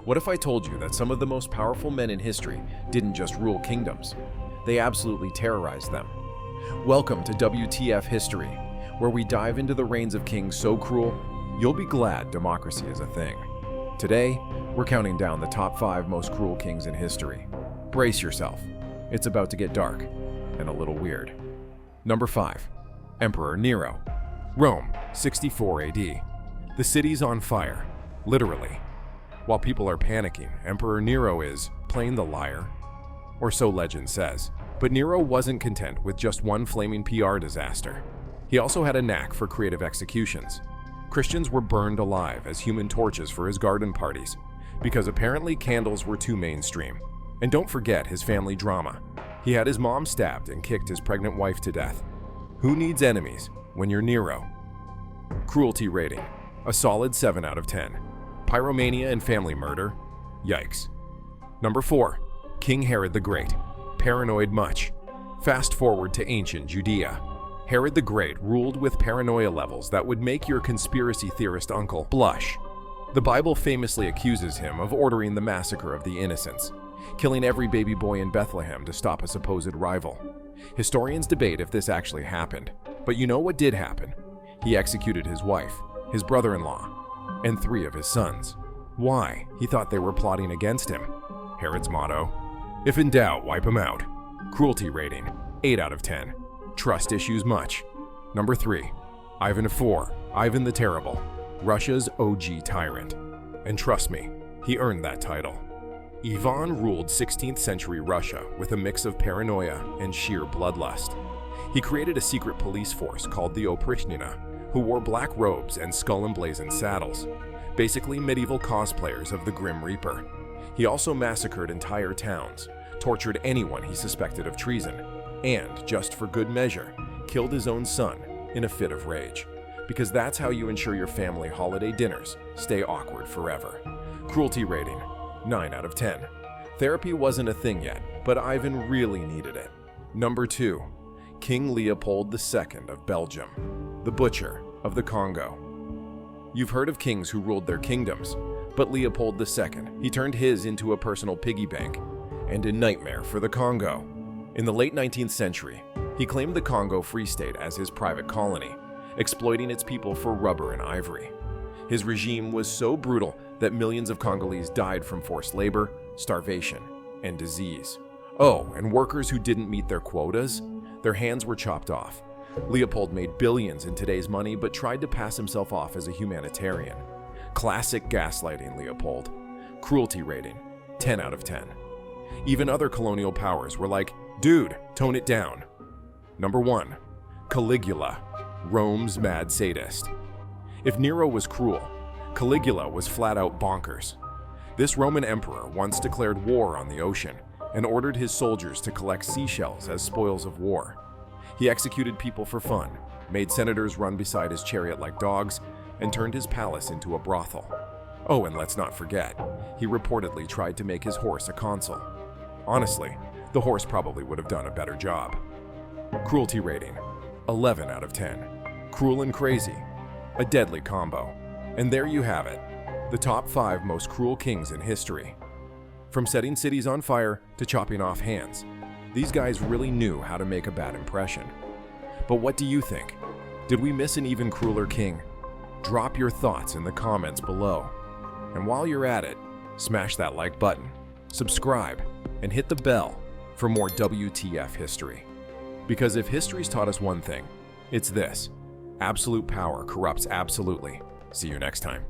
What if I told you that some of the most powerful men in history didn't just rule kingdoms? They absolutely terrorized them. Welcome to WTF History, where we dive into the reigns of kings so cruel, you'll be glad democracy is a thing. Today, we're counting down the top 5 most cruel kings in history. Brace yourself. It's about to get dark and a little weird. Number 5. Emperor Nero. Rome, 64 AD. The city's on fire, literally. While people are panicking, Emperor Nero is playing the liar, or so legend says. But Nero wasn't content with just one flaming PR disaster. He also had a knack for creative executions. Christians were burned alive as human torches for his garden parties, because apparently candles were too mainstream. And don't forget his family drama. He had his mom stabbed and kicked his pregnant wife to death. Who needs enemies when you're Nero? Cruelty rating, a solid 7 out of 10. Pyromania and family murder? Yikes. Number 4. King Herod the Great. Paranoid much. Fast forward to ancient Judea. Herod the Great ruled with paranoia levels that would make your conspiracy theorist uncle blush. The Bible famously accuses him of ordering the massacre of the innocents, killing every baby boy in Bethlehem to stop a supposed rival. Historians debate if this actually happened, but you know what did happen? He executed his wife, his brother-in-law, and 3 of his sons. Why? He thought they were plotting against him. Herod's motto: if in doubt, wipe him out. Cruelty rating, 8 out of 10. Trust issues much. Number 3. Ivan IV, Ivan the Terrible, Russia's OG tyrant. And trust me, he earned that title. Ivan ruled 16th century Russia with a mix of paranoia and sheer bloodlust. He created a secret police force called the Oprichnina, who wore black robes and skull-emblazoned saddles, basically medieval cosplayers of the Grim Reaper. He also massacred entire towns, tortured anyone he suspected of treason, and, just for good measure, killed his own son in a fit of rage. Because that's how you ensure your family holiday dinners stay awkward forever. Cruelty rating, 9 out of 10. Therapy wasn't a thing yet, but Ivan really needed it. Number 2. King Leopold II of Belgium, the Butcher of the Congo. You've heard of kings who ruled their kingdoms, but Leopold II, he turned his into a personal piggy bank and a nightmare for the Congo. In the late 19th century, he claimed the Congo Free State as his private colony, exploiting its people for rubber and ivory. His regime was so brutal that millions of Congolese died from forced labor, starvation, and disease. Oh, and workers who didn't meet their quotas, their hands were chopped off. Leopold made billions in today's money but tried to pass himself off as a humanitarian. Classic gaslighting, Leopold. Cruelty rating, 10 out of 10. Even other colonial powers were like, dude, tone it down. Number 1. Caligula, Rome's mad sadist. If Nero was cruel, Caligula was flat out bonkers. This Roman emperor once declared war on the ocean and ordered his soldiers to collect seashells as spoils of war. He executed people for fun, made senators run beside his chariot like dogs, and turned his palace into a brothel. Oh, and let's not forget, he reportedly tried to make his horse a consul. Honestly, the horse probably would have done a better job. Cruelty rating, 11 out of 10. Cruel and crazy, a deadly combo. And there you have it, the top 5 most cruel kings in history. From setting cities on fire to chopping off hands, these guys really knew how to make a bad impression. But what do you think? Did we miss an even crueler king? Drop your thoughts in the comments below. And while you're at it, smash that like button, subscribe, and hit the bell for more WTF history. Because if history's taught us one thing, it's this: absolute power corrupts absolutely. See you next time.